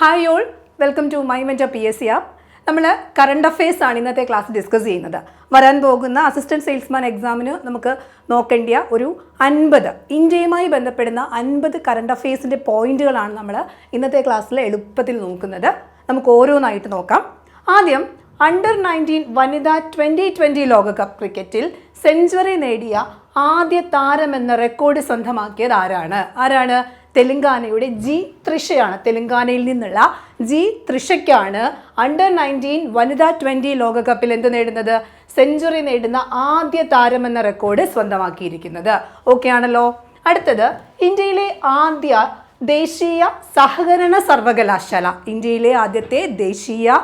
Hi all, welcome to my mentor PSC app. നമ്മൾ current affairs ആണ് ഇന്നത്തെ class discuss ചെയ്യുന്നത്. വരാൻ പോകുന്ന അസിസ്റ്റൻറ്റ് സെയിൽസ്മാൻ എക്സാമിന് നമുക്ക് നോക്കേണ്ട ഒരു 50 ഇന്ത്യയുമായി ബന്ധപ്പെടുന്ന 50 കറണ്ട് അഫയേഴ്സിൻ്റെ പോയിന്റുകളാണ് നമ്മൾ ഇന്നത്തെ ക്ലാസ്സിൽ എളുപ്പത്തിൽ നോക്കുന്നത്. നമുക്ക് ഓരോന്നായിട്ട് നോക്കാം. ആദ്യം അണ്ടർ-19 വനിതാ 2020 ലോകകപ്പ് ക്രിക്കറ്റിൽ സെഞ്ചുറി നേടിയ ആദ്യ താരമെന്ന റെക്കോർഡ് സ്വന്തമാക്കിയത് ആരാണ്? തെലങ്കാനയുടെ ജി തൃഷയാണ്. തെലങ്കാനയിൽ നിന്നുള്ള ജി തൃഷയ്ക്കാണ് അണ്ടർ-19 വനിതാ 20 ലോകകപ്പിൽ എന്ത് നേടുന്നത്? സെഞ്ചുറി നേടുന്ന ആദ്യ താരമെന്ന റെക്കോർഡ് സ്വന്തമാക്കിയിരിക്കുന്നത്. ഓക്കെ ആണല്ലോ. അടുത്തത് ഇന്ത്യയിലെ ആദ്യ ദേശീയ സഹകരണ സർവകലാശാല. ഇന്ത്യയിലെ ആദ്യത്തെ ദേശീയ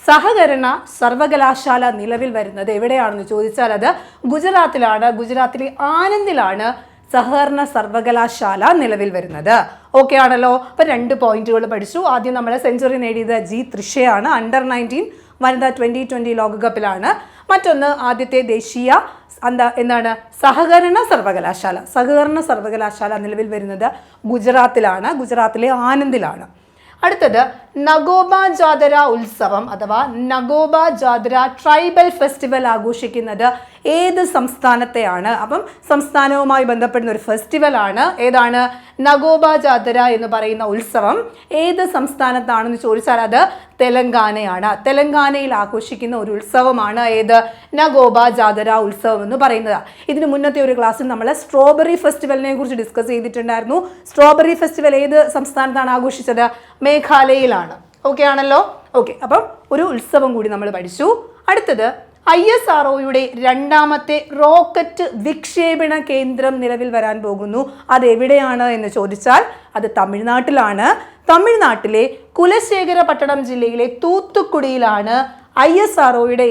സഹകരണ സർവകലാശാല നിലവിൽ വരുന്നത് എവിടെയാണെന്ന് ചോദിച്ചാൽ അത് ഗുജറാത്തിലാണ്. ഗുജറാത്തിലെ ആനന്ദിലാണ് സഹകരണ സർവകലാശാല നിലവിൽ വരുന്നത്. ഓക്കെ ആണല്ലോ. അപ്പം 2 പോയിന്റുകൾ പഠിച്ചു. ആദ്യം നമ്മൾ സെഞ്ചുറി നേടിയത് ജി തൃഷയാണ്. അണ്ടർ-19 വനിതാ 2020 ലോകകപ്പിലാണ്. മറ്റൊന്ന് ആദ്യത്തെ ദേശീയ സഹകരണ സർവകലാശാല നിലവിൽ വരുന്നത് ഗുജറാത്തിലാണ്. ഗുജറാത്തിലെ ആനന്ദിലാണ്. അടുത്തത് നഗോബ ജാതര ഉത്സവം അഥവാ നഗോബ ജാതര ട്രൈബൽ ഫെസ്റ്റിവൽ ആഘോഷിക്കുന്നത് ഏത് സംസ്ഥാനത്തെയാണ്? അപ്പം സംസ്ഥാനവുമായി ബന്ധപ്പെടുന്ന ഒരു ഫെസ്റ്റിവലാണ്. ഏതാണ്? നഗോബ ജാതര എന്ന് പറയുന്ന ഉത്സവം ഏത് സംസ്ഥാനത്താണെന്ന് ചോദിച്ചാൽ അത് തെലങ്കാനയാണ്. തെലങ്കാനയിൽ ആഘോഷിക്കുന്ന ഒരു ഉത്സവമാണ് ഏത്? നഗോബ ജാതര ഉത്സവം എന്ന് പറയുന്നത്. ഇതിന് മുന്നത്തെ ഒരു ക്ലാസ്സിൽ നമ്മൾ സ്ട്രോബെറി ഫെസ്റ്റിവലിനെ കുറിച്ച് ഡിസ്കസ് ചെയ്തിട്ടുണ്ടായിരുന്നു. സ്ട്രോബെറി ഫെസ്റ്റിവൽ ഏത് സംസ്ഥാനത്താണ് ആഘോഷിച്ചത്? മേഘാലയയിലാണ്. ഓക്കെ ആണല്ലോ. ഓക്കെ, അപ്പം ഒരു ഉത്സവം കൂടി നമ്മൾ പഠിച്ചു. അടുത്തത് ISROയുടെ 2ാമത്തെ റോക്കറ്റ് വിക്ഷേപണ കേന്ദ്രം നിലവിൽ വരാൻ പോകുന്നു. അതെവിടെയാണ് എന്ന് ചോദിച്ചാൽ അത് തമിഴ്നാട്ടിലാണ്. തമിഴ്നാട്ടിലെ കുലശേഖരപട്ടണം ജില്ലയിലെ തൂത്തുക്കുടിയിലാണ് ISROയുടെ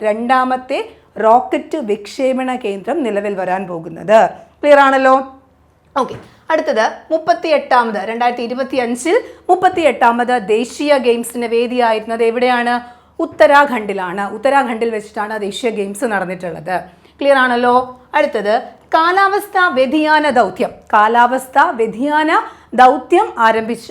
2ാമത്തെ റോക്കറ്റ് വിക്ഷേപണ കേന്ദ്രം നിലവിൽ വരാൻ പോകുന്നത്. ക്ലിയർ ആണല്ലോ. ഓക്കെ, അടുത്തത് 38ാമത് 2025 38ാമത് ദേശീയ ഗെയിംസിന് വേദിയായിരുന്നത് എവിടെയാണ്? ഉത്തരാഖണ്ഡിലാണ്. ഉത്തരാഖണ്ഡിൽ വെച്ചിട്ടാണ് ദേശീയ ഗെയിംസ് നടന്നിട്ടുള്ളത്. ക്ലിയർ ആണല്ലോ. അടുത്തത് കാലാവസ്ഥാ വ്യതിയാന ദൗത്യം ആരംഭിച്ച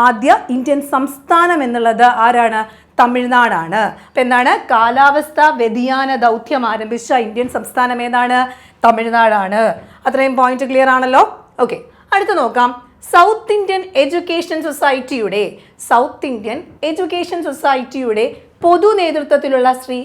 ആദ്യ ഇന്ത്യൻ സംസ്ഥാനം എന്നുള്ളത് ആരാണ്? തമിഴ്നാടാണ്. അപ്പം എന്താണ്? കാലാവസ്ഥാ വ്യതിയാന ദൗത്യം ആരംഭിച്ച ഇന്ത്യൻ സംസ്ഥാനം ഏതാണ്? തമിഴ്നാടാണ്. അത്രയും പോയിന്റ് ക്ലിയർ ആണല്ലോ. ഓക്കെ, അടുത്ത് നോക്കാം. സൗത്ത് ഇന്ത്യൻ എഡ്യൂക്കേഷൻ സൊസൈറ്റിയുടെ പൊതു നേതൃത്വത്തിലുള്ള Shri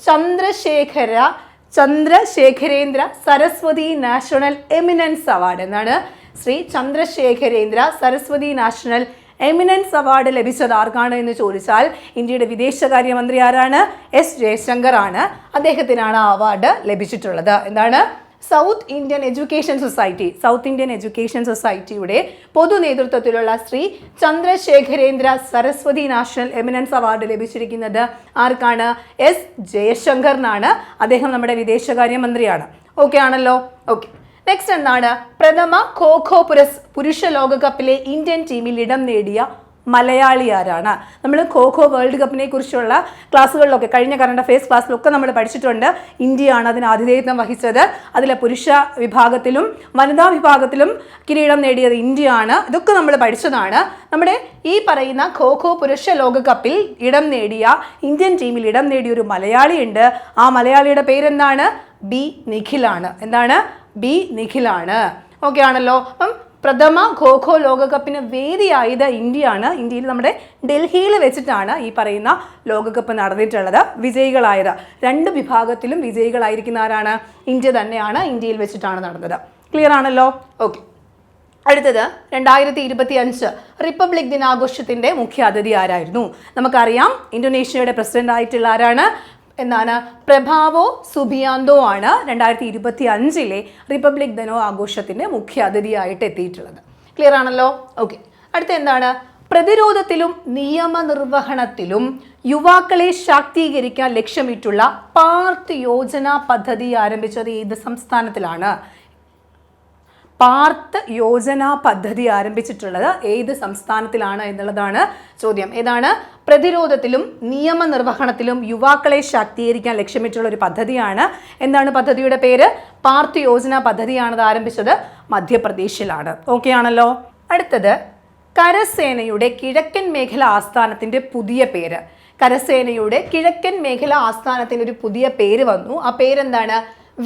Chandrasekharendra Saraswati national eminence award എന്നാണ്. Shri Chandrasekharendra Saraswati national eminence award ലഭിച്ചത് ആർക്കാണ് എന്ന് ചോദിച്ചാൽ ഇന്ത്യയുടെ വിദേശകാര്യമന്ത്രി ആരാണ്? എസ് ജയശങ്കർ ആണ്. അദ്ദേഹത്തിനാണ് ആ അവാർഡ് ലഭിച്ചിട്ടുള്ളത്. എന്താണ്? സൗത്ത് ഇന്ത്യൻ എഡ്യൂക്കേഷൻ സൊസൈറ്റിയുടെ പൊതു നേതൃത്വത്തിലുള്ള Shri Chandrasekharendra Saraswati national eminence award ലഭിച്ചിരിക്കുന്നത് ആർക്കാണ്? എസ് ജയശങ്കറിനാണ്. അദ്ദേഹം നമ്മുടെ വിദേശകാര്യമന്ത്രിയാണ്. ഓക്കെ ആണല്ലോ. ഓക്കെ, നെക്സ്റ്റ് എന്താണ്? പ്രഥമ ഖോ പുരുഷ ലോകകപ്പിലെ ഇന്ത്യൻ ടീമിൽ ഇടം നേടിയ മലയാളി ആരാണ്? നമ്മൾ ഖോ വേൾഡ് കപ്പിനെ കുറിച്ചുള്ള ക്ലാസ്സുകളിലൊക്കെ കഴിഞ്ഞ കറണ്ട് അഫയേഴ്സ് ക്ലാസ്സിലൊക്കെ നമ്മൾ പഠിച്ചിട്ടുണ്ട്. ഇന്ത്യയാണ് അതിന് ആതിഥേയത്വം വഹിച്ചത്. അതിലെ പുരുഷ വിഭാഗത്തിലും വനിതാ വിഭാഗത്തിലും കിരീടം നേടിയത് ഇന്ത്യയാണ്. ഇതൊക്കെ നമ്മൾ പഠിച്ചതാണ്. നമ്മുടെ ഈ പറയുന്ന ഖോ പുരുഷ ലോകകപ്പിൽ ഇന്ത്യൻ ടീമിൽ ഇടം നേടിയ ഒരു മലയാളി ഉണ്ട്. ആ മലയാളിയുടെ പേരെന്താണ്? ബി നിഖിലാണ്. എന്താണ്? ബി നിഖിലാണ്. ഓക്കെ ആണല്ലോ. അപ്പം പ്രഥമ ഖോ ലോകകപ്പിന് വേദിയായത് ഇന്ത്യയാണ്. ഇന്ത്യയിൽ നമ്മുടെ ഡൽഹിയിൽ വെച്ചിട്ടാണ് ഈ പറയുന്ന ലോകകപ്പ് നടന്നിട്ടുള്ളത്. വിജയികളായത് 2 വിഭാഗത്തിലും വിജയികളായിരിക്കുന്ന ആരാണ്? ഇന്ത്യ തന്നെയാണ്. ഇന്ത്യയിൽ വെച്ചിട്ടാണ് നടന്നത്. ക്ലിയർ ആണല്ലോ. ഓക്കെ, അടുത്തത് 2025 റിപ്പബ്ലിക് ദിനാഘോഷത്തിൻ്റെ മുഖ്യ അതിഥി ആരായിരുന്നു? നമുക്കറിയാം, ഇന്തോനേഷ്യയുടെ പ്രസിഡന്റ് ആയിട്ടുള്ള ആരാണ്? പ്രഭാവോ സുബിയാന്തോ ആണ് 2025 റിപ്പബ്ലിക് ദിനാഘോഷത്തിന്റെ മുഖ്യ അതിഥിയായിട്ട് എത്തിയിട്ടുള്ളത്. ക്ലിയർ ആണല്ലോ. ഓക്കെ, അടുത്ത എന്താണ്? പ്രതിരോധത്തിലും നിയമനിർവഹണത്തിലും യുവാക്കളെ ശാക്തീകരിക്കാൻ ലക്ഷ്യമിട്ടുള്ള പാർത്ത് യോജന പദ്ധതി ആരംഭിച്ചത് ഏത് സംസ്ഥാനത്തിലാണ്? പാർത്ത് യോജന പദ്ധതി ആരംഭിച്ചിട്ടുള്ളത് ഏത് സംസ്ഥാനത്തിലാണ് എന്നുള്ളതാണ് ചോദ്യം. ഏതാണ്? പ്രതിരോധത്തിലും നിയമനിർവഹണത്തിലും യുവാക്കളെ ശാക്തീകരിക്കാൻ ലക്ഷ്യമിട്ടുള്ള ഒരു പദ്ധതിയാണ്. എന്താണ് പദ്ധതിയുടെ പേര്? പാർത്ത് യോജന പദ്ധതിയാണ്. ആരംഭിച്ചത് മധ്യപ്രദേശിലാണ്. ഓക്കെ ആണല്ലോ. അടുത്തത് കരസേനയുടെ കിഴക്കൻ മേഖല ആസ്ഥാനത്തിന്റെ പുതിയ പേര്. കരസേനയുടെ കിഴക്കൻ മേഖല ആസ്ഥാനത്തിന് ഒരു പുതിയ പേര് വന്നു. ആ പേരെന്താണ്?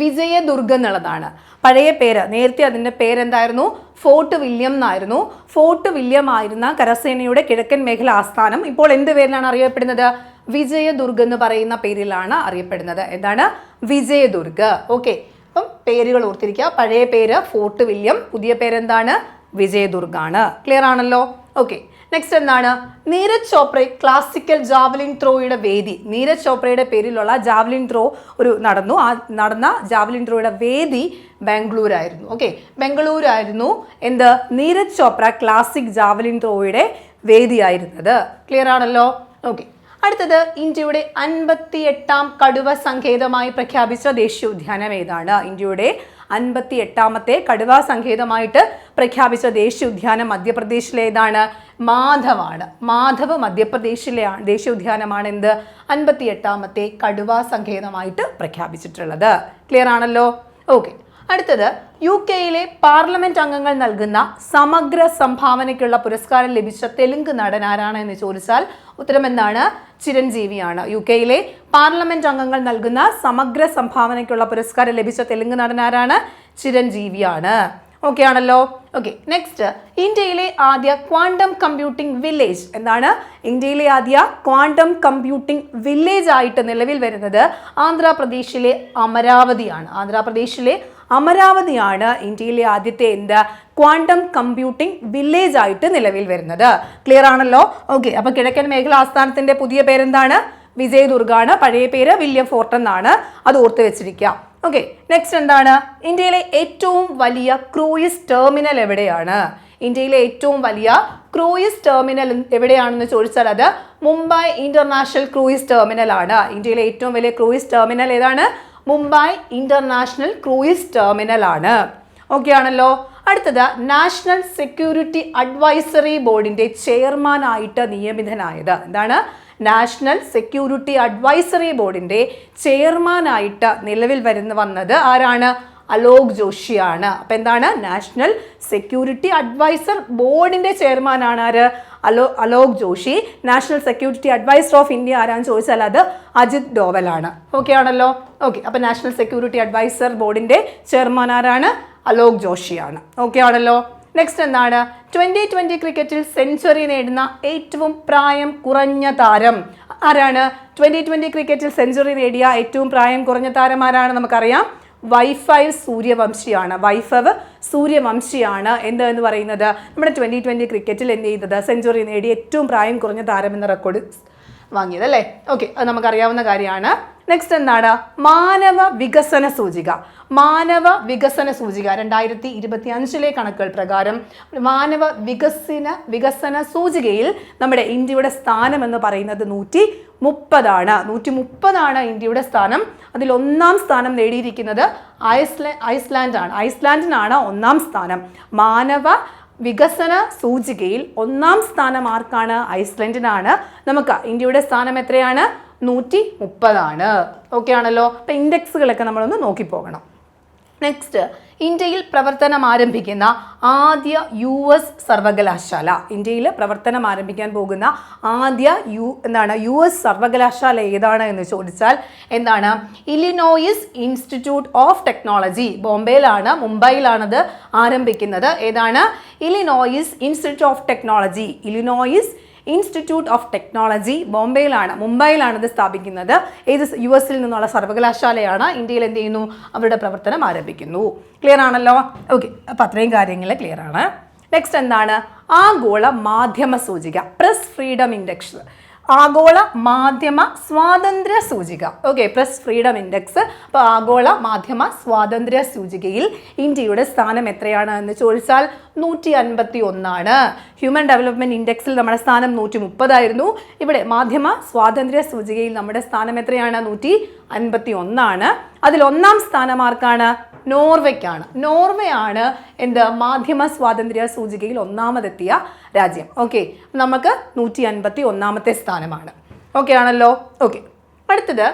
വിജയദുർഗ് എന്നുള്ളതാണ്. പഴയ പേര്, നേരത്തെ അതിൻ്റെ പേരെന്തായിരുന്നു? ഫോർട്ട് വില്യം എന്നായിരുന്നു. ഫോർട്ട് വില്യം ആയിരുന്ന കരസേനയുടെ കിഴക്കൻ മേഖല ആസ്ഥാനം ഇപ്പോൾ എന്ത് പേരിലാണ് അറിയപ്പെടുന്നത്? വിജയദുർഗ് എന്ന് പറയുന്ന പേരിലാണ് അറിയപ്പെടുന്നത്. എന്താണ്? വിജയദുർഗ്. ഓക്കെ, അപ്പം പേരുകൾ ഓർത്തിരിക്കുക. പഴയ പേര് ഫോർട്ട് വില്യം, പുതിയ പേരെന്താണ്? വിജയദുർഗ് ആണ്. ക്ലിയർ ആണല്ലോ? ഓക്കെ, നെക്സ്റ്റ് എന്താണ്? നീരജ് ചോപ്ര ക്ലാസിക്കൽ ജാവലിൻ ത്രോയുടെ വേദി. നീരജ് ചോപ്രയുടെ പേരിലുള്ള ജാവലിൻ ത്രോ നടന്ന ജാവലിൻ ത്രോയുടെ വേദി ബാംഗ്ലൂരായിരുന്നു. ഓക്കെ, ബാംഗ്ലൂരായിരുന്നു എന്ത്? നീരജ് ചോപ്ര ക്ലാസിക് ജാവലിൻ ത്രോയുടെ വേദിയായിരുന്നത്. ക്ലിയർ ആണല്ലോ? ഓക്കെ, അടുത്തത് ഇന്ത്യയുടെ 58ാം കടുവ സങ്കേതമായി പ്രഖ്യാപിച്ച ദേശീയോദ്യാനം ഏതാണ്? ഇന്ത്യയുടെ 58ാമത്തെ കടുവ സങ്കേതമായിട്ട് പ്രഖ്യാപിച്ച ദേശീയോദ്യാനം മധ്യപ്രദേശിലേതാണ്? മാധവാണ്. മാധവ് മധ്യപ്രദേശിലെ ദേശീയോദ്യാനമാണ് എന്ത്? 58ാമത്തെ കടുവ സങ്കേതമായിട്ട് പ്രഖ്യാപിച്ചിട്ടുള്ളത്. ക്ലിയർ ആണല്ലോ? ഓക്കെ, അടുത്തത് UK പാർലമെന്റ് അംഗങ്ങൾ നൽകുന്ന സമഗ്ര സംഭാവനയ്ക്കുള്ള പുരസ്കാരം ലഭിച്ച തെലുങ്ക് നടൻ ആരാണ് എന്ന് ചോദിച്ചാൽ ഉത്തരം എന്താണ്? ചിരഞ്ജീവിയാണ്. UK പാർലമെന്റ് അംഗങ്ങൾ നൽകുന്ന സമഗ്ര സംഭാവനയ്ക്കുള്ള പുരസ്കാരം ലഭിച്ച തെലുങ്ക് നടൻ ആരാണ്? ചിരഞ്ജീവിയാണ്. ഓക്കെ ആണല്ലോ? ഓക്കെ, നെക്സ്റ്റ് ഇന്ത്യയിലെ ആദ്യ ക്വാണ്ടം കമ്പ്യൂട്ടിംഗ് വില്ലേജ് എന്താണ്? ഇന്ത്യയിലെ ആദ്യ ക്വാണ്ടം കമ്പ്യൂട്ടിംഗ് വില്ലേജ് ആയിട്ട് നിലവിൽ വരുന്നത് ആന്ധ്രാപ്രദേശിലെ അമരാവതിയാണ്. ആന്ധ്രാപ്രദേശിലെ അമരാവതിയാണ് ഇന്ത്യയിലെ ആദ്യത്തെ എന്ത്? ക്വാണ്ടം കമ്പ്യൂട്ടിംഗ് വില്ലേജ് ആയിട്ട് നിലവിൽ വരുന്നത്. ക്ലിയർ ആണല്ലോ? ഓക്കെ, അപ്പൊ കിഴക്കൻ മേഖല ആസ്ഥാനത്തിന്റെ പുതിയ പേരെന്താണ്? വിജയദുർഗാണ്. പഴയ പേര് വില്യം ഫോർട്ട് എന്നാണ്. അത് ഓർത്ത് വെച്ചിരിക്കുക. ഓക്കെ, നെക്സ്റ്റ് എന്താണ്? ഇന്ത്യയിലെ ഏറ്റവും വലിയ ക്രൂയിസ് ടെർമിനൽ എവിടെയാണ്? ഇന്ത്യയിലെ ഏറ്റവും വലിയ ക്രൂയിസ് ടെർമിനൽ എവിടെയാണെന്ന് ചോദിച്ചാൽ അത് മുംബൈ ഇന്റർനാഷണൽ ക്രൂയിസ് ടെർമിനൽ ആണ്. ഇന്ത്യയിലെ ഏറ്റവും വലിയ ക്രൂയിസ് ടെർമിനൽ ഏതാണ്? മുംബൈ ഇന്റർനാഷണൽ ക്രൂയിസ് ടെർമിനൽ ആണ്. ഓക്കെ ആണല്ലോ? അടുത്തത് നാഷണൽ സെക്യൂരിറ്റി അഡ്വൈസറി ബോർഡിന്റെ ചെയർമാൻ ആയിട്ട് നിയമിതനായത് എന്താണ്? നാഷണൽ സെക്യൂരിറ്റി അഡ്വൈസറി ബോർഡിന്റെ ചെയർമാനായിട്ട് നിലവിൽ വന്നത് ആരാണ്? അലോക് ജോഷിയാണ്. അപ്പൊ എന്താണ്? നാഷണൽ സെക്യൂരിറ്റി അഡ്വൈസർ ബോർഡിന്റെ ചെയർമാനാണ് ആര്? Alok Joshi. National security adviser of India ആരാന്ന് ചോദിച്ചാൽ അത് അജിത് ഡോവൽ ആണ്. ഓക്കെ ആണല്ലോ? ഓക്കെ, അപ്പൊ നാഷണൽ സെക്യൂരിറ്റി അഡ്വൈസർ ബോർഡിന്റെ ചെയർമാൻ ആരാണ്? അലോക് ജോഷിയാണ്. ഓക്കെ ആണല്ലോ? നെക്സ്റ്റ് എന്താണ്? 2020 ക്രിക്കറ്റിൽ സെഞ്ചുറി നേടുന്ന ഏറ്റവും പ്രായം കുറഞ്ഞ താരം ആരാണ്? 2020 ക്രിക്കറ്റിൽ സെഞ്ചുറി നേടിയ ഏറ്റവും പ്രായം കുറഞ്ഞ താരം ആരാണ്? നമുക്കറിയാം, വൈഭവ് സൂര്യവംശിയാണ്. വൈഭവ് സൂര്യവംശിയാണ് എന്ന് പറയുന്നത് നമ്മുടെ 2020 ക്രിക്കറ്റിൽ എന്ത് ചെയ്തത്? സെഞ്ചുറി നേടി ഏറ്റവും പ്രായം കുറഞ്ഞ താരം എന്ന റെക്കോർഡ് വാങ്ങിയത് അല്ലേ? ഓക്കെ, അത് നമുക്കറിയാവുന്ന കാര്യമാണ്. നെക്സ്റ്റ് എന്താണ്? മാനവ വികസന സൂചിക. മാനവ വികസന സൂചിക 2025 കണക്കുകൾ പ്രകാരം മാനവ വികസന സൂചികയിൽ നമ്മുടെ ഇന്ത്യയുടെ സ്ഥാനം എന്ന് പറയുന്നത് 130 130 ഇന്ത്യയുടെ സ്ഥാനം. അതിൽ ഒന്നാം സ്ഥാനം നേടിയിരിക്കുന്നത് ഐസ്ലാൻഡ് ആണ്. ഐസ്ലാൻഡിനാണ് ഒന്നാം സ്ഥാനം. മാനവ വികസന സൂചികയിൽ ഒന്നാം സ്ഥാനം ആർക്കാണ്? ഐസ്ലൻഡിനാണ്. നമുക്ക് ഇന്ത്യയുടെ സ്ഥാനം എത്രയാണ്? 130. ഓക്കെ ആണല്ലോ? അപ്പൊ ഇൻഡെക്സുകളൊക്കെ നമ്മളൊന്ന് നോക്കിപ്പോകണം. നെക്സ്റ്റ്, ഇന്ത്യയിൽ പ്രവർത്തനം ആരംഭിക്കുന്ന ആദ്യ US സർവകലാശാല. ഇന്ത്യയിൽ പ്രവർത്തനം ആരംഭിക്കാൻ പോകുന്ന ആദ്യ US സർവകലാശാല ഏതാണ് എന്ന് ചോദിച്ചാൽ എന്താണ്? Illinois institute of technology. ബോംബെയിലാണ്, മുംബൈയിലാണത് ആരംഭിക്കുന്നത്. ഏതാണ്? Illinois institute of technology. Illinois institute of technology മുംബൈയിലാണ് ഇത് സ്ഥാപിക്കുന്നത്. ഏത്? US നിന്നുള്ള സർവകലാശാലയാണ്. ഇന്ത്യയിൽ എന്ത് ചെയ്യുന്നു? അവരുടെ പ്രവർത്തനം ആരംഭിക്കുന്നു. ക്ലിയർ ആണല്ലോ? ഓക്കെ, അപ്പം അത്രയും കാര്യങ്ങൾ ക്ലിയർ ആണ്. നെക്സ്റ്റ് എന്താണ്? ആഗോള മാധ്യമ സൂചിക, പ്രസ് ഫ്രീഡം ഇൻഡെക്സ്. ആഗോള മാധ്യമ സ്വാതന്ത്ര്യ സൂചിക. Okay, press freedom index. അപ്പോൾ ആഗോള മാധ്യമ സ്വാതന്ത്ര്യ സൂചികയിൽ ഇന്ത്യയുടെ സ്ഥാനം എത്രയാണ് എന്ന് ചോദിച്ചാൽ 151. ഹ്യൂമൻ ഡെവലപ്മെന്റ് ഇൻഡെക്സിൽ നമ്മുടെ സ്ഥാനം 130 ഇവിടെ മാധ്യമ സ്വാതന്ത്ര്യ സൂചികയിൽ നമ്മുടെ സ്ഥാനം എത്രയാണ്? 151. അതിൽ ഒന്നാം സ്ഥാനം ആർക്കാണ്? നോർവേക്കാണ്. നോർവേ ആണ് എന്ത്? മാധ്യമ സ്വാതന്ത്ര്യ സൂചികയിൽ ഒന്നാമതെത്തിയ രാജ്യം. ഓക്കെ, നമുക്ക് 151ാമത്തെ സ്ഥാനമാണ്. ഓക്കെ ആണല്ലോ? ഓക്കെ, അടുത്തത്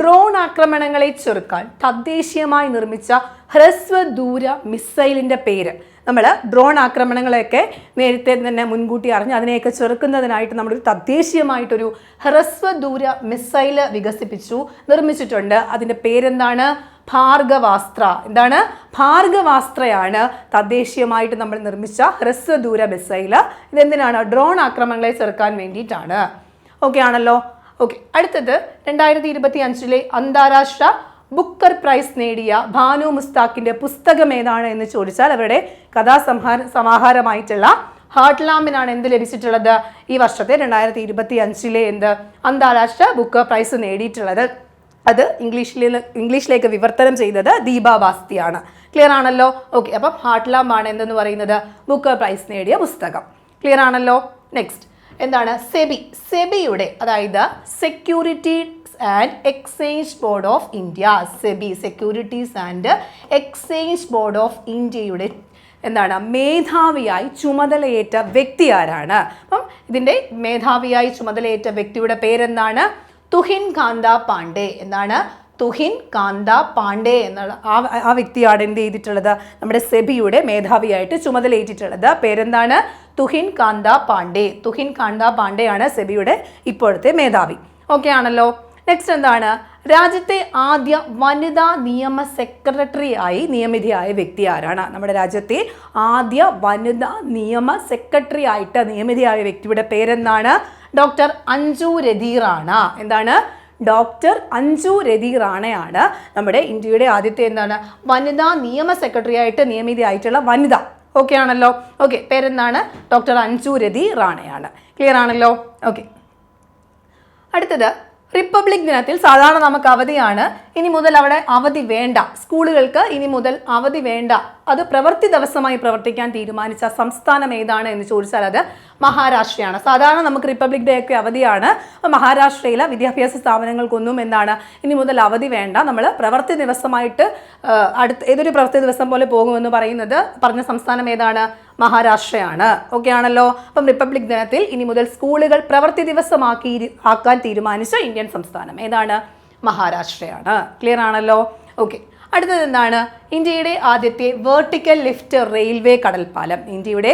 ഡ്രോൺ ആക്രമണങ്ങളെ ചെറുക്കാൻ തദ്ദേശീയമായി നിർമ്മിച്ച ഹ്രസ്വ ദൂര മിസൈലിന്റെ പേര്. നമ്മൾ ഡ്രോൺ ആക്രമണങ്ങളെയൊക്കെ നേരത്തെ തന്നെ മുൻകൂട്ടി അറിഞ്ഞ് അതിനെയൊക്കെ ചെറുക്കുന്നതിനായിട്ട് നമ്മളൊരു തദ്ദേശീയമായിട്ടൊരു ഹ്രസ്വദൂര മിസൈല് നിർമ്മിച്ചിട്ടുണ്ട്. അതിൻ്റെ പേരെന്താണ്? ഭാർഗവാസ്ത്ര. എന്താണ്? ഭാർഗവാസ്ത്രയാണ് തദ്ദേശീയമായിട്ട് നമ്മൾ നിർമ്മിച്ച ഹ്രസ്വദൂര മിസൈല്. ഇതെന്തിനാണ്? ഡ്രോൺ ആക്രമണങ്ങളെ ചെറുക്കാൻ വേണ്ടിയിട്ടാണ്. ഓക്കെ ആണല്ലോ. ഓക്കെ, അടുത്തത് 2025 അന്താരാഷ്ട്ര ബുക്കർ പ്രൈസ് നേടിയ ഭാനു മുസ്താഖിന്റെ പുസ്തകം ഏതാണ് എന്ന് ചോദിച്ചാൽ അവരുടെ സമാഹാരമായിട്ടുള്ള ഹാർട്ട്ലാമിനാണ് എന്ത് ലഭിച്ചിട്ടുള്ളത്? ഈ വർഷത്തെ 2025 എന്ത് അന്താരാഷ്ട്ര ബുക്കർ പ്രൈസ് നേടിയിട്ടുള്ളത്. അത് ഇംഗ്ലീഷിലേക്ക് വിവർത്തനം ചെയ്തത് ദീപാ ബാസ്തിയാണ്. ക്ലിയർ ആണല്ലോ. ഓക്കെ, അപ്പം ഹാർട്ട്ലാം ആണ് എന്തെന്ന് പറയുന്നത്? ബുക്കർ പ്രൈസ് നേടിയ പുസ്തകം. ക്ലിയർ ആണല്ലോ. നെക്സ്റ്റ് എന്താണ്? സെബിയുടെ, അതായത് securities and exchange board of India, securities and exchange board of ഇന്ത്യയുടെ എന്താണ് മേധാവിയായി ചുമതലയേറ്റ വ്യക്തി ആരാണ്? അപ്പം ഇതിൻ്റെ മേധാവിയായി ചുമതലയേറ്റ വ്യക്തിയുടെ പേരെന്താണ്? തുഹിൻ കാന്ത പാണ്ഡെ. എന്താണ്? തുഹിൻ കാന്ത പാണ്ഡെ എന്നുള്ള ആ വ്യക്തിയാണ് എന്ത് ചെയ്തിട്ടുള്ളത്? നമ്മുടെ സെബിയുടെ മേധാവിയായിട്ട് ചുമതലയേറ്റിട്ടുള്ളത്. പേരെന്താണ്? തുഹിൻ കാന്ത പാണ്ഡെ. തുഹിൻ കാന്ത പാണ്ഡെയാണ് സെബിയുടെ ഇപ്പോഴത്തെ മേധാവി. ഓക്കെ ആണല്ലോ. നെക്സ്റ്റ് എന്താണ്? രാജ്യത്തെ ആദ്യ വനിതാ നിയമ സെക്രട്ടറി ആയി നിയമിതയായ വ്യക്തി ആരാണ്? നമ്മുടെ രാജ്യത്തെ ആദ്യ വനിതാ നിയമ സെക്രട്ടറി ആയിട്ട് നിയമിതയായ വ്യക്തിയുടെ പേരെന്താണ്? ഡോക്ടർ അഞ്ജു രതി റാണ. എന്താണ്? ഡോക്ടർ അഞ്ജു രതി റാണയാണ് നമ്മുടെ ഇന്ത്യയുടെ ആദ്യത്തെ എന്താണ് വനിതാ നിയമ സെക്രട്ടറി ആയിട്ട് നിയമിതയായിട്ടുള്ള വനിത. ഓക്കെ ആണല്ലോ. ഓക്കെ, പേരെന്താണ്? ഡോക്ടർ അഞ്ജു രതി റാണയാണ്. ക്ലിയർ ആണല്ലോ. ഓക്കെ, അടുത്തത് റിപ്പബ്ലിക് ദിനത്തിൽ സാധാരണ നമുക്ക് അവധിയാണ്. ഇനി മുതൽ അവിടെ അവധി വേണ്ട, സ്കൂളുകൾക്ക് ഇനി മുതൽ അവധി വേണ്ട, അത് പ്രവൃത്തി ദിവസമായി പ്രവർത്തിക്കാൻ തീരുമാനിച്ച സംസ്ഥാനം ഏതാണ് എന്ന് ചോദിച്ചാൽ അത് മഹാരാഷ്ട്രയാണ്. സാധാരണ നമുക്ക് റിപ്പബ്ലിക് ഡേ ഒക്കെ അവധിയാണ്. മഹാരാഷ്ട്രയിലെ വിദ്യാഭ്യാസ സ്ഥാപനങ്ങൾക്കൊന്നും എന്താണ് ഇനി മുതൽ അവധി വേണ്ട, നമ്മൾ പ്രവൃത്തി ദിവസമായിട്ട് ഏതൊരു പ്രവൃത്തി ദിവസം പോലെ പോകുമെന്ന് പറഞ്ഞ സംസ്ഥാനം ഏതാണ്? മഹാരാഷ്ട്രയാണ്. ഓക്കെ ആണല്ലോ. അപ്പം റിപ്പബ്ലിക് ദിനത്തിൽ ഇനി മുതൽ സ്കൂളുകൾ പ്രവൃത്തി ദിവസമാക്കാൻ തീരുമാനിച്ച ഇന്ത്യൻ സംസ്ഥാനം ഏതാണ്? മഹാരാഷ്ട്രയാണ്. ക്ലിയർ ആണല്ലോ. ഓക്കെ, അടുത്തത് എന്താണ്? ഇന്ത്യയുടെ ആദ്യത്തെ വെർട്ടിക്കൽ ലിഫ്റ്റ് റെയിൽവേ കടൽപ്പാലം. ഇന്ത്യയുടെ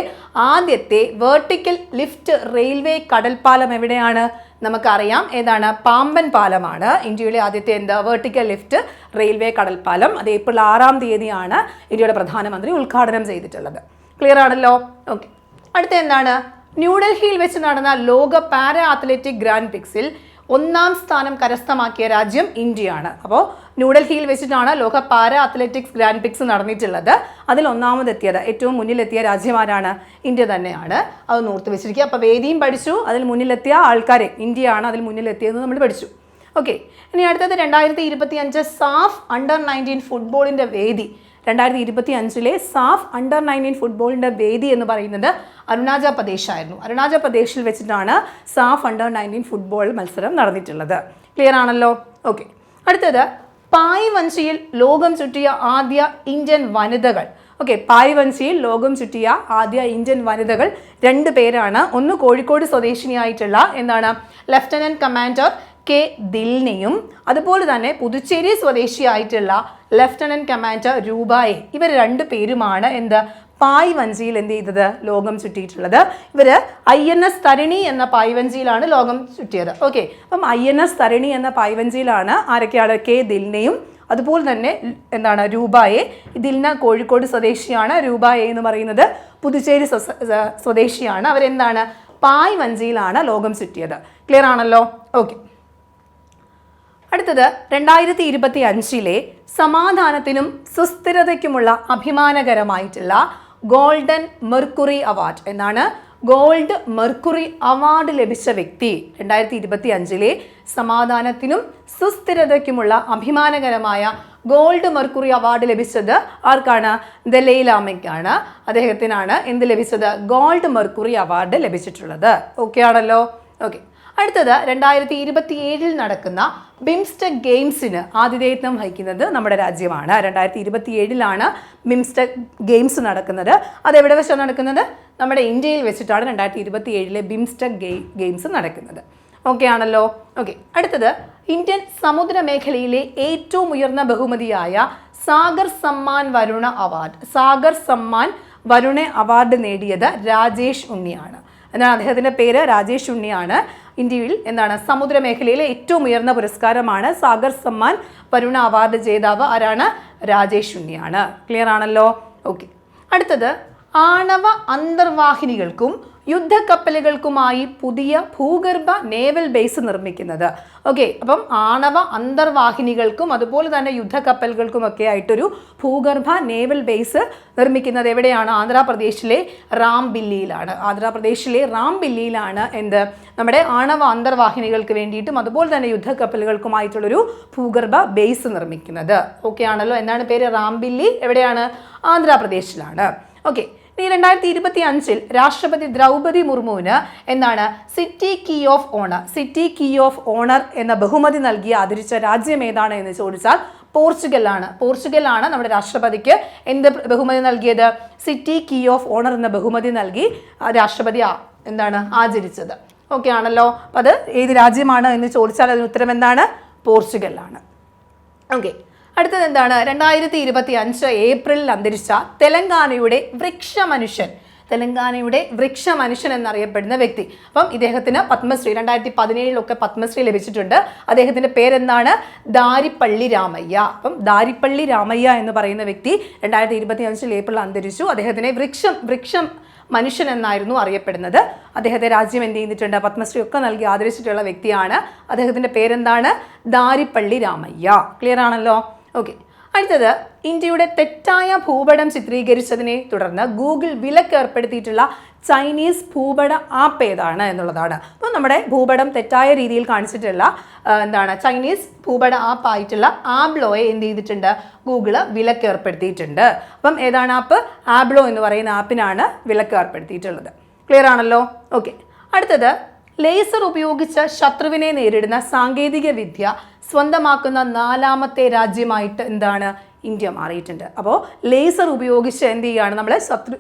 ആദ്യത്തെ വെർട്ടിക്കൽ ലിഫ്റ്റ് റെയിൽവേ കടൽപ്പാലം എവിടെയാണ്? നമുക്കറിയാം, ഏതാണ്? പാമ്പൻ പാലമാണ് ഇന്ത്യയിലെ ആദ്യത്തെ വെർട്ടിക്കൽ ലിഫ്റ്റ് റെയിൽവേ കടൽപ്പാലം. അത് ഏപ്രിൽ 6-ാം തീയതിയാണ് ഇന്ത്യയുടെ പ്രധാനമന്ത്രി ഉദ്ഘാടനം ചെയ്തിട്ടുള്ളത്. ക്ലിയർ ആണല്ലോ. ഓക്കെ, അടുത്ത എന്താണ്? ന്യൂഡൽഹിയിൽ വെച്ച് നടന്ന ലോക പാരാ അത്ലറ്റിക് ഗ്രാൻഡ് പിക്സിൽ 1-ാം സ്ഥാനം കരസ്ഥമാക്കിയ രാജ്യം ഇന്ത്യയാണ്. അപ്പോൾ ന്യൂഡൽഹിയിൽ വെച്ചിട്ടാണ് ലോക പാരാ അത്ലറ്റിക്സ് ഗ്രാൻഡ് പിക്സ് നടന്നിട്ടുള്ളത്. അതിൽ ഒന്നാമതെത്തിയത്, ഏറ്റവും മുന്നിലെത്തിയ രാജ്യമാരാണ്? ഇന്ത്യ തന്നെയാണ്. അത് നോർത്ത് വെച്ചിരിക്കുക. അപ്പോൾ വേദിയും പഠിച്ചു, അതിൽ മുന്നിലെത്തിയ ആൾക്കാരെ ഇന്ത്യയാണ് അതിൽ മുന്നിലെത്തിയതെന്ന് നമ്മൾ പഠിച്ചു. ഓക്കെ, ഇനി അടുത്തത് 2025 സാഫ് അണ്ടർ-19 ഫുട്ബോളിൻ്റെ വേദി. 2025 സാഫ് അണ്ടർ-19 ഫുട്ബോളിൻ്റെ വേദി എന്ന് പറയുന്നത് അരുണാചൽ പ്രദേശ് ആയിരുന്നു. അരുണാചൽ പ്രദേശിൽ വെച്ചിട്ടാണ് സാഫ് അണ്ടർ-19 ഫുട്ബോൾ മത്സരം നടന്നിട്ടുള്ളത്. ക്ലിയർ ആണല്ലോ. ഓക്കെ, അടുത്തത് പായ്വഞ്ചിയിൽ ലോകം ചുറ്റിയ ആദ്യ ഇന്ത്യൻ വനിതകൾ. ഓക്കെ, പായ്വഞ്ചിയിൽ ലോകം ചുറ്റിയ ആദ്യ ഇന്ത്യൻ വനിതകൾ 2 പേരാണ്. ഒന്ന് കോഴിക്കോട് സ്വദേശിനിയായിട്ടുള്ള ലഫ്റ്റനന്റ് കമാൻഡർ കെ ദിൽനയും അതുപോലെ തന്നെ പുതുച്ചേരി സ്വദേശിയായിട്ടുള്ള ലഫ്റ്റനന്റ് കമാൻഡർ രൂപയെ. ഇവർ 2 പേരുമാണ് പായ്വഞ്ചിയിൽ ചെയ്തത്? ലോകം ചുറ്റിയിട്ടുള്ളത്. ഇവർ INS തരിണി എന്ന പായ്വഞ്ചിയിലാണ് ലോകം ചുറ്റിയത്. ഓക്കെ, അപ്പം INS തരിണി എന്ന പായ്വഞ്ചിയിലാണ് ആരൊക്കെയാണ്? കെ ദിൽനയും അതുപോലെ തന്നെ രൂപയെ. ദിൽന കോഴിക്കോട് സ്വദേശിയാണ്, രൂപയെ എന്ന് പറയുന്നത് പുതുച്ചേരി സ്വദേശിയാണ്. പായ്വഞ്ചിയിലാണ് ലോകം ചുറ്റിയത്. ക്ലിയർ ആണല്ലോ. ഓക്കെ, അടുത്തത് 2025 സമാധാനത്തിനും സുസ്ഥിരതയ്ക്കുമുള്ള അഭിമാനകരമായിട്ടുള്ള golden mercury award. Gold mercury award ലഭിച്ച വ്യക്തി 2025 സമാധാനത്തിനും സുസ്ഥിരതയ്ക്കുമുള്ള അഭിമാനകരമായ ഗോൾഡ് മെർക്കുറി അവാർഡ് ലഭിച്ചത് ആർക്കാണ്? ദലൈ ലാമയ്ക്കാണ്. അദ്ദേഹത്തിനാണ് ലഭിച്ചത്? ഗോൾഡ് മെർക്കുറി അവാർഡ് ലഭിച്ചിട്ടുള്ളത്. ഓക്കെ ആണല്ലോ. ഓക്കെ, അടുത്തത് 2027 നടക്കുന്ന ബിംസ്റ്റെക് ഗെയിംസിന് ആതിഥേയത്വം വഹിക്കുന്നത് നമ്മുടെ രാജ്യമാണ്. 2027 ബിംസ്റ്റെക് ഗെയിംസ് നടക്കുന്നത്. അതെവിടെ വെച്ചാണ് നടക്കുന്നത്? നമ്മുടെ ഇന്ത്യയിൽ വെച്ചിട്ടാണ് 2027 ബിംസ്റ്റെക് ഗെയിംസ് നടക്കുന്നത്. ഓക്കെ ആണല്ലോ. ഓക്കെ, അടുത്തത് ഇന്ത്യൻ സമുദ്ര മേഖലയിലെ ഏറ്റവും ഉയർന്ന ബഹുമതിയായ സാഗർ സമ്മാൻ വരുണ അവാർഡ്. സാഗർ സമ്മാൻ വരുണ അവാർഡ് നേടിയത് രാജേഷ് ഉണ്ണിയാണ്. എന്നാൽ അദ്ദേഹത്തിൻ്റെ പേര് രാജേഷ് ഉണ്ണിയാണ്. ഇന്ത്യയിൽ സമുദ്രമേഖലയിലെ ഏറ്റവും ഉയർന്ന പുരസ്കാരമാണ് സാഗർ സമ്മാൻ. വരുണ അവാർഡ് ജേതാവ് ആരാണ്? രാജേഷ് ഉണ്ണിയാണ്. ക്ലിയർ ആണല്ലോ? ഓക്കെ. അടുത്തത്, ആണവ അന്തർവാഹിനികൾക്കും യുദ്ധക്കപ്പലുകൾക്കുമായി പുതിയ ഭൂഗർഭ നേവൽ ബേസ് നിർമ്മിക്കുന്നത്. ഓക്കെ, അപ്പം ആണവ അന്തർവാഹിനികൾക്കും അതുപോലെ തന്നെ യുദ്ധക്കപ്പലുകൾക്കും ഒക്കെ ആയിട്ടൊരു ഭൂഗർഭ നേവൽ ബേസ് നിർമ്മിക്കുന്നത് എവിടെയാണ്? ആന്ധ്രാപ്രദേശിലെ റാംബില്ലിയിലാണ്. ആന്ധ്രാപ്രദേശിലെ റാംബില്ലിയിലാണ് നമ്മുടെ ആണവ അന്തർവാഹിനികൾക്ക് വേണ്ടിയിട്ടും അതുപോലെ തന്നെ യുദ്ധക്കപ്പലുകൾക്കുമായിട്ടുള്ളൊരു ഭൂഗർഭ ബേസ് നിർമ്മിക്കുന്നത്. ഓക്കെ ആണല്ലോ? എന്താണ് പേര്? റാംബില്ലി. എവിടെയാണ്? ആന്ധ്രാപ്രദേശിലാണ്. ഓക്കെ. ഇനി 2025 രാഷ്ട്രപതി ദ്രൗപദി മുർമുവിന് സിറ്റി കീ ഓഫ് ഓണർ എന്ന ബഹുമതി നൽകി ആദരിച്ച രാജ്യം ഏതാണ് എന്ന് ചോദിച്ചാൽ പോർച്ചുഗലാണ് നമ്മുടെ രാഷ്ട്രപതിക്ക് എന്ത് ബഹുമതി നൽകിയത്? സിറ്റി കീ ഓഫ് ഓണർ എന്ന ബഹുമതി നൽകി രാഷ്ട്രപതി ആചരിച്ചത്. ഓക്കെ ആണല്ലോ? അപ്പം അത് ഏത് രാജ്യമാണ് എന്ന് ചോദിച്ചാൽ അതിന് ഉത്തരം എന്താണ്? പോർച്ചുഗലാണ്. ഓക്കെ. അടുത്തത് 2025 ഏപ്രിലിൽ അന്തരിച്ച തെലങ്കാനയുടെ വൃക്ഷമനുഷ്യൻ എന്നറിയപ്പെടുന്ന വ്യക്തി. അപ്പം ഇദ്ദേഹത്തിന് പത്മശ്രീ 2017 പത്മശ്രീ ലഭിച്ചിട്ടുണ്ട്. അദ്ദേഹത്തിന്റെ പേരെന്താണ്? ദാരിപ്പള്ളി രാമയ്യ. അപ്പം ദാരിപ്പള്ളി രാമയ്യ എന്ന് പറയുന്ന വ്യക്തി 2025 ഏപ്രിൽ അന്തരിച്ചു. അദ്ദേഹത്തിനെ വൃക്ഷം മനുഷ്യൻ എന്നായിരുന്നു അറിയപ്പെടുന്നത്. അദ്ദേഹത്തെ രാജ്യം എന്ത് ചെയ്തിട്ടുണ്ട്? പത്മശ്രീ ഒക്കെ നൽകി ആദരിച്ചിട്ടുള്ള വ്യക്തിയാണ്. അദ്ദേഹത്തിന്റെ പേരെന്താണ്? ദാരിപ്പള്ളി രാമയ്യ. ക്ലിയർ ആണല്ലോ? ഓക്കെ. അടുത്തത്, ഇന്ത്യയുടെ തെറ്റായ ഭൂപടം ചിത്രീകരിച്ചതിനെ തുടർന്ന് ഗൂഗിൾ വിലക്ക് ഏർപ്പെടുത്തിയിട്ടുള്ള ചൈനീസ് ഭൂപട ആപ്പ് ഏതാണ് എന്നുള്ളതാണ്. അപ്പോൾ നമ്മുടെ ഭൂപടം തെറ്റായ രീതിയിൽ കാണിച്ചിട്ടുള്ള ചൈനീസ് ഭൂപട ആപ്പ് ആയിട്ടുള്ള ആബ്ലോയെ എന്ത് ചെയ്തിട്ടുണ്ട്? ഗൂഗിള് വിലക്ക് ഏർപ്പെടുത്തിയിട്ടുണ്ട്. അപ്പം ഏതാണ് ആപ്പ്? ആബ്ലോ എന്ന് പറയുന്ന ആപ്പിനാണ് വിലക്ക് ഏർപ്പെടുത്തിയിട്ടുള്ളത്. ക്ലിയർ ആണല്ലോ? ഓക്കെ. അടുത്തത്, ലേസർ ഉപയോഗിച്ച് ശത്രുവിനെ നേരിടുന്ന സാങ്കേതിക വിദ്യ സ്വന്തമാക്കുന്ന 4ാമത്തെ രാജ്യമായിട്ട് ഇന്ത്യ മാറിയിട്ടുണ്ട്. അപ്പോൾ ലേസർ ഉപയോഗിച്ച് എന്ത് ചെയ്യുകയാണ്? നമ്മൾ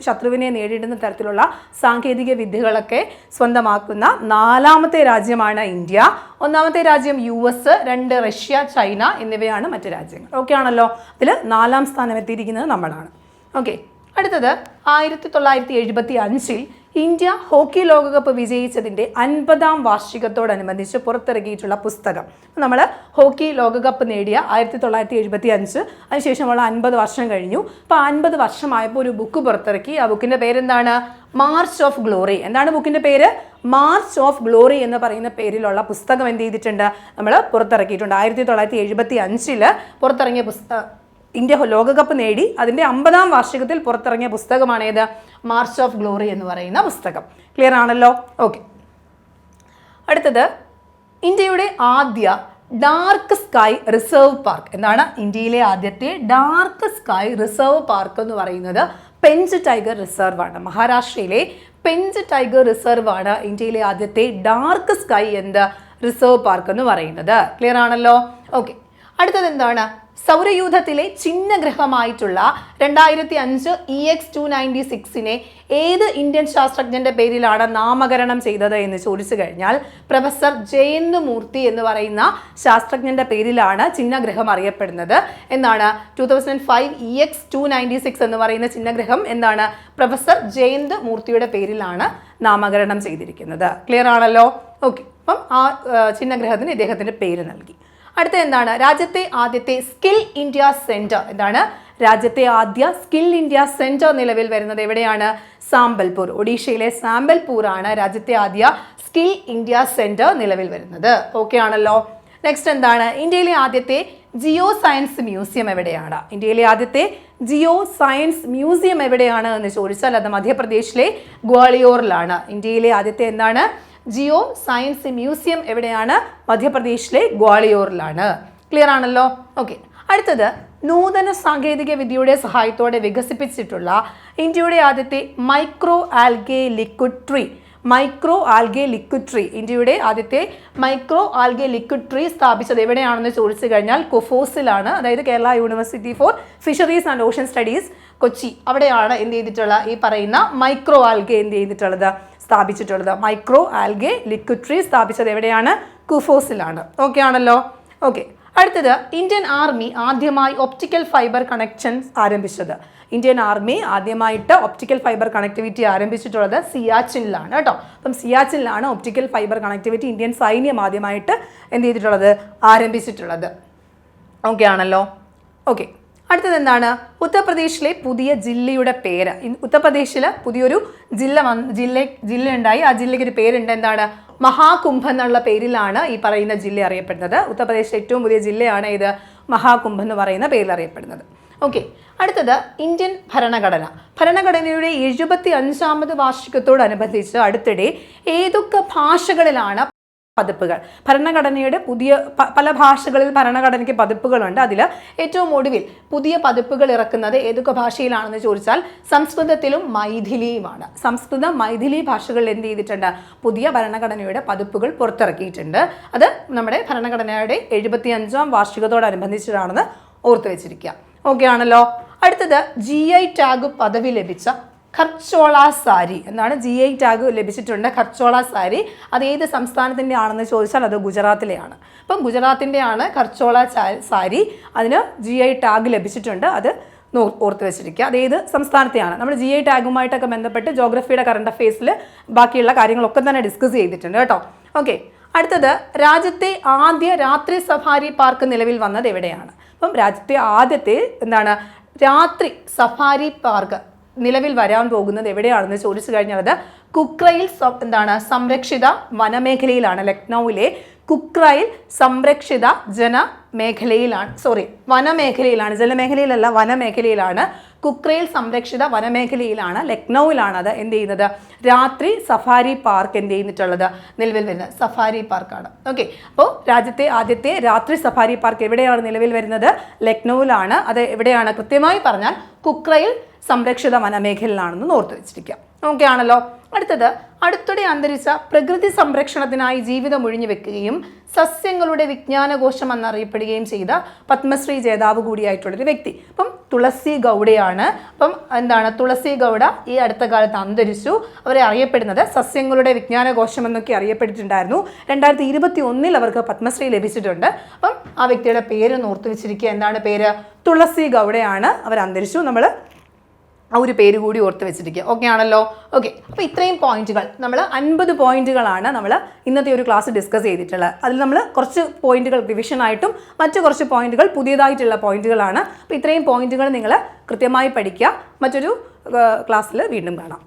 ശത്രുവിനെ നേരിടുന്ന തരത്തിലുള്ള സാങ്കേതിക വിദ്യകളൊക്കെ സ്വന്തമാക്കുന്ന 4ാമത്തെ രാജ്യമാണ് ഇന്ത്യ. 1ാമത്തെ രാജ്യം US, 2 റഷ്യ, ചൈന എന്നിവയാണ് മറ്റ് രാജ്യങ്ങൾ. ഓക്കെ ആണല്ലോ? അതിൽ 4ാം സ്ഥാനം എത്തിയിരിക്കുന്നത് നമ്മളാണ്. ഓക്കെ. അടുത്തത്, 1975 ഇന്ത്യ ഹോക്കി ലോകകപ്പ് വിജയിച്ചതിൻ്റെ 50ാം വാർഷികത്തോടനുബന്ധിച്ച് പുറത്തിറക്കിയിട്ടുള്ള പുസ്തകം. നമ്മൾ ഹോക്കി ലോകകപ്പ് നേടിയ 1975, അതിനുശേഷമുള്ള 50 വർഷം കഴിഞ്ഞു. അപ്പോൾ 50 വർഷമായപ്പോൾ ഒരു ബുക്ക് പുറത്തിറക്കി. ആ ബുക്കിൻ്റെ പേരെന്താണ്? March of glory. എന്താണ് ബുക്കിൻ്റെ പേര്? മാർച്ച് ഓഫ് ഗ്ലോറി എന്ന് പറയുന്ന പേരിലുള്ള പുസ്തകം എന്ത് ചെയ്തിട്ടുണ്ട്? നമ്മൾ പുറത്തിറക്കിയിട്ടുണ്ട്. 1975 പുറത്തിറങ്ങിയ ഇന്ത്യ ലോകകപ്പ് നേടി അതിൻ്റെ 50ാം വാർഷികത്തിൽ പുറത്തിറങ്ങിയ പുസ്തകമാണ് ഏത്? മാർച്ച് ഓഫ് ഗ്ലോറി എന്ന് പറയുന്ന പുസ്തകം. ക്ലിയർ ആണല്ലോ? ഓക്കെ. അടുത്തത്, ഇന്ത്യയുടെ ആദ്യ ഡാർക്ക് സ്കൈ റിസർവ് പാർക്ക്. ഇന്ത്യയിലെ ആദ്യത്തെ ഡാർക്ക് സ്കൈ റിസർവ് പാർക്ക് എന്ന് പറയുന്നത് പെഞ്ച് ടൈഗർ റിസർവ് ആണ്. മഹാരാഷ്ട്രയിലെ പെഞ്ച് ടൈഗർ റിസർവ് ആണ് ഇന്ത്യയിലെ ആദ്യത്തെ ഡാർക്ക് സ്കൈ റിസർവ് പാർക്ക് എന്ന് പറയുന്നത്. ക്ലിയർ ആണല്ലോ? ഓക്കെ. അടുത്തത് സൗരയൂഥത്തിലെ ചിഹ്നഗ്രഹമായിട്ടുള്ള 2005 EX-296 ഏത് ഇന്ത്യൻ ശാസ്ത്രജ്ഞന്റെ പേരിലാണ് നാമകരണം ചെയ്തത് എന്ന് ചോദിച്ചു കഴിഞ്ഞാൽ പ്രൊഫസർ ജയന്ത് മൂർത്തി എന്ന് പറയുന്ന ശാസ്ത്രജ്ഞന്റെ പേരിലാണ് ചിഹ്നഗ്രഹം അറിയപ്പെടുന്നത്. 2005 EX-296 എന്ന് പറയുന്ന ചിഹ്നഗ്രഹം പ്രൊഫസർ ജയന്ത് മൂർത്തിയുടെ പേരിലാണ് നാമകരണം ചെയ്തിരിക്കുന്നത്. ക്ലിയർ ആണല്ലോ? ഓക്കെ. അപ്പം ആ ചിഹ്നഗ്രഹത്തിന് ഇദ്ദേഹത്തിന്റെ പേര് നൽകി. അടുത്ത രാജ്യത്തെ ആദ്യത്തെ സ്കിൽ ഇന്ത്യ സെന്റർ. രാജ്യത്തെ ആദ്യ സ്കിൽ ഇന്ത്യ സെന്റർ നിലവിൽ വരുന്നത് എവിടെയാണ്? സാമ്പൽപൂർ. ഒഡീഷയിലെ സാമ്പൽപൂർ ആണ് രാജ്യത്തെ ആദ്യ സ്കിൽ ഇന്ത്യ സെന്റർ നിലവിൽ വരുന്നത്. ഓക്കെ ആണല്ലോ? നെക്സ്റ്റ് ഇന്ത്യയിലെ ആദ്യത്തെ ജിയോ സയൻസ് മ്യൂസിയം എവിടെയാണ്? ഇന്ത്യയിലെ ആദ്യത്തെ ജിയോ സയൻസ് മ്യൂസിയം എവിടെയാണ് എന്ന് ചോദിച്ചാൽ അത് മധ്യപ്രദേശിലെ ഗ്വാളിയോറിലാണ്. ഇന്ത്യയിലെ ആദ്യത്തെ ജിയോ സയൻസ് മ്യൂസിയം എവിടെയാണ്? മധ്യപ്രദേശിലെ ഗ്വാളിയോറിലാണ്. ക്ലിയർ ആണല്ലോ? ഓക്കെ. അടുത്തത്, നൂതന സാങ്കേതിക വിദ്യയുടെ സഹായത്തോടെ വികസിപ്പിച്ചിട്ടുള്ള ഇന്ത്യയുടെ ആദ്യത്തെ മൈക്രോ ആൽഗെ ലിക്വിഡ് ട്രീ. ഇന്ത്യയുടെ ആദ്യത്തെ മൈക്രോ ആൽഗെ ലിക്വിഡ് ട്രീ സ്ഥാപിച്ചത് എവിടെയാണെന്ന് ചോദിച്ചു കഴിഞ്ഞാൽ കൊഫോസിലാണ്. അതായത് Kerala university for fisheries and ocean studies, Kochi. അവിടെയാണ് എന്ത് ചെയ്തിട്ടുള്ള ഈ പറയുന്ന മൈക്രോ ആൽഗെ സ്ഥാപിച്ചിട്ടുള്ളത്. മൈക്രോ ആൽഗെ ലിക്വിഡ് ട്രീ സ്ഥാപിച്ചത് എവിടെയാണ്? കുഫോസിലാണ്. ഓക്കെ ആണല്ലോ? ഓക്കെ. അടുത്തത് ഇന്ത്യൻ ആർമി ആദ്യമായി ഒപ്റ്റിക്കൽ ഫൈബർ കണക്ഷൻസ് ആരംഭിച്ചത്. ഇന്ത്യൻ ആർമി ആദ്യമായിട്ട് ഒപ്റ്റിക്കൽ ഫൈബർ കണക്ടിവിറ്റി ആരംഭിച്ചിട്ടുള്ളത് സിയാച്ചിനിലാണ് കേട്ടോ. അപ്പം സിയാച്ചിനിലാണ് ഒപ്റ്റിക്കൽ ഫൈബർ കണക്ടിവിറ്റി ഇന്ത്യൻ സൈന്യം ആദ്യമായിട്ട് എന്ത് ചെയ്തിട്ടുള്ളത്, ആരംഭിച്ചിട്ടുള്ളത്. ഓക്കെ ആണല്ലോ. ഓക്കെ, അടുത്തത് എന്താണ്? ഉത്തർപ്രദേശിലെ പുതിയ ജില്ലയുടെ പേര്. ഉത്തർപ്രദേശിൽ പുതിയൊരു ജില്ല ഉണ്ടായി. ആ ജില്ലയ്ക്ക് ഒരു പേരുണ്ട്. എന്താണ്? മഹാകുംഭ് എന്നുള്ള പേരിലാണ് ഈ പറയുന്ന ജില്ല അറിയപ്പെടുന്നത്. ഉത്തർപ്രദേശിലെ ഏറ്റവും പുതിയ ജില്ലയാണ് ഇത് മഹാകുംഭ് എന്ന് പറയുന്ന പേരിൽ അറിയപ്പെടുന്നത്. ഓക്കെ, അടുത്തത് ഇന്ത്യൻ ഭരണഘടനയുടെ 75ാമത് വാർഷികത്തോടനുബന്ധിച്ച് അടുത്തിടെ ഏതൊക്കെ ഭാഷകളിലാണ് പതിപ്പുകൾ? ഭരണഘടനയുടെ പുതിയ പല ഭാഷകളിൽ ഭരണഘടനയ്ക്ക് പതിപ്പുകളുണ്ട്. അതിൽ ഏറ്റവും ഒടുവിൽ പുതിയ പതിപ്പുകൾ ഇറക്കുന്നത് ഏതൊക്കെ ഭാഷയിലാണെന്ന് ചോദിച്ചാൽ സംസ്കൃതത്തിലും മൈഥിലിയുമാണ്. സംസ്കൃതം, മൈഥിലി ഭാഷകളിൽ എന്ത് ചെയ്തിട്ടുണ്ട്? പുതിയ ഭരണഘടനയുടെ പതിപ്പുകൾ പുറത്തിറക്കിയിട്ടുണ്ട്. അത് നമ്മുടെ ഭരണഘടനയുടെ 75ാം വാർഷികത്തോടനുബന്ധിച്ചിട്ടാണെന്ന് ഓർത്തു വെച്ചിരിക്കുക. ഓക്കെ ആണല്ലോ. അടുത്തത് GI ടാഗ് പദവി ലഭിച്ച ഖർച്ചോള സാരി എന്നാണ്. GI ടാഗ് ലഭിച്ചിട്ടുണ്ട് ഖർച്ചോള സാരി. അത് ഏത് സംസ്ഥാനത്തിൻ്റെ ആണെന്ന് ചോദിച്ചാൽ അത് ഗുജറാത്തിലെയാണ്. അപ്പം ഗുജറാത്തിൻ്റെ ആണ് ഖർച്ചോള സാരി. അതിന് GI ടാഗ് ലഭിച്ചിട്ടുണ്ട്. അത് ഓർത്ത് വെച്ചിരിക്കുക. അത് ഏത് സംസ്ഥാനത്തെയാണ്. നമ്മൾ GI ടാഗുമായിട്ടൊക്കെ ബന്ധപ്പെട്ട് ജോഗ്രഫിയുടെ കറണ്ട് അഫയേഴ്സിൽ ബാക്കിയുള്ള കാര്യങ്ങളൊക്കെ തന്നെ ഡിസ്കസ് ചെയ്തിട്ടുണ്ട് കേട്ടോ. ഓക്കെ, അടുത്തത് രാജ്യത്തെ ആദ്യ രാത്രി സഫാരി പാർക്ക് നിലവിൽ വന്നത് എവിടെയാണ്? അപ്പം രാജ്യത്തെ ആദ്യത്തെ എന്താണ് രാത്രി സഫാരി പാർക്ക് നിലവിൽ വരാൻ പോകുന്നത് എവിടെയാണെന്ന് ചോദിച്ചു കഴിഞ്ഞാൽ അത് കുക്രയിൽ എന്താണ് സംരക്ഷിത വനമേഖലയിലാണ്. ലക്നൌവിലെ കുക്രയിൽ സംരക്ഷിത വനമേഖലയിലാണ്. ജലമേഖലയിലല്ല, വനമേഖലയിലാണ്. കുക്രയിൽ സംരക്ഷിത വനമേഖലയിലാണ്, ലക്നൌവിലാണ് അത് എന്ത് ചെയ്യുന്നത്, രാത്രി സഫാരി പാർക്ക് എന്ത് ചെയ്തിട്ടുള്ളത്, നിലവിൽ വരുന്നത് സഫാരി പാർക്കാണ്. ഓക്കെ, അപ്പോൾ രാജ്യത്തെ ആദ്യത്തെ രാത്രി സഫാരി പാർക്ക് എവിടെയാണ് നിലവിൽ വരുന്നത്? ലക്നൌവിലാണ്. അത് എവിടെയാണ് കൃത്യമായി പറഞ്ഞാൽ കുക്രയിൽ സംരക്ഷിത വനമേഖലയിലാണെന്ന് ഓർത്തു വെച്ചിരിക്കുക. ഓക്കെ ആണല്ലോ. അടുത്തത് അടുത്തിടെ അന്തരിച്ച പ്രകൃതി സംരക്ഷണത്തിനായി ജീവിതം ഒഴിഞ്ഞു വെക്കുകയും സസ്യങ്ങളുടെ വിജ്ഞാനകോശം എന്നറിയപ്പെടുകയും ചെയ്ത പത്മശ്രീ ജേതാവ് കൂടിയായിട്ടുള്ളൊരു വ്യക്തി. അപ്പം തുളസി ഗൗഡയാണ്. അപ്പം എന്താണ് തുളസി ഗൗഡ ഈ അടുത്ത കാലത്ത് അന്തരിച്ചു. അവരെ അറിയപ്പെടുന്നത് സസ്യങ്ങളുടെ വിജ്ഞാനകോശം എന്നൊക്കെ അറിയപ്പെട്ടിട്ടുണ്ടായിരുന്നു. 2021 അവർക്ക് പത്മശ്രീ ലഭിച്ചിട്ടുണ്ട്. അപ്പം ആ വ്യക്തിയുടെ പേര് ഓർത്തു വെച്ചിരിക്കുക. എന്താണ് പേര്? തുളസി ഗൗഡയാണ്. അവർ അന്തരിച്ചു. നമ്മൾ ആ ഒരു പേര് കൂടി ഓർത്ത് വെച്ചിരിക്കുക. ഓക്കെ ആണല്ലോ. ഓക്കെ, അപ്പോൾ ഇത്രയും പോയിന്റുകൾ നമ്മൾ 50 പോയിന്റുകളാണ് നമ്മൾ ഇന്നത്തെ ഒരു ക്ലാസ് ഡിസ്കസ് ചെയ്തിട്ടുള്ളത്. അതിൽ നമ്മൾ കുറച്ച് പോയിന്റുകൾ റിവിഷനായിട്ടും മറ്റു കുറച്ച് പോയിന്റുകൾ പുതിയതായിട്ടുള്ള പോയിന്റുകളാണ്. അപ്പോൾ ഇത്രയും പോയിന്റുകൾ നിങ്ങൾ കൃത്യമായി പഠിക്കുക. മറ്റൊരു ക്ലാസ്സിൽ വീണ്ടും കാണാം.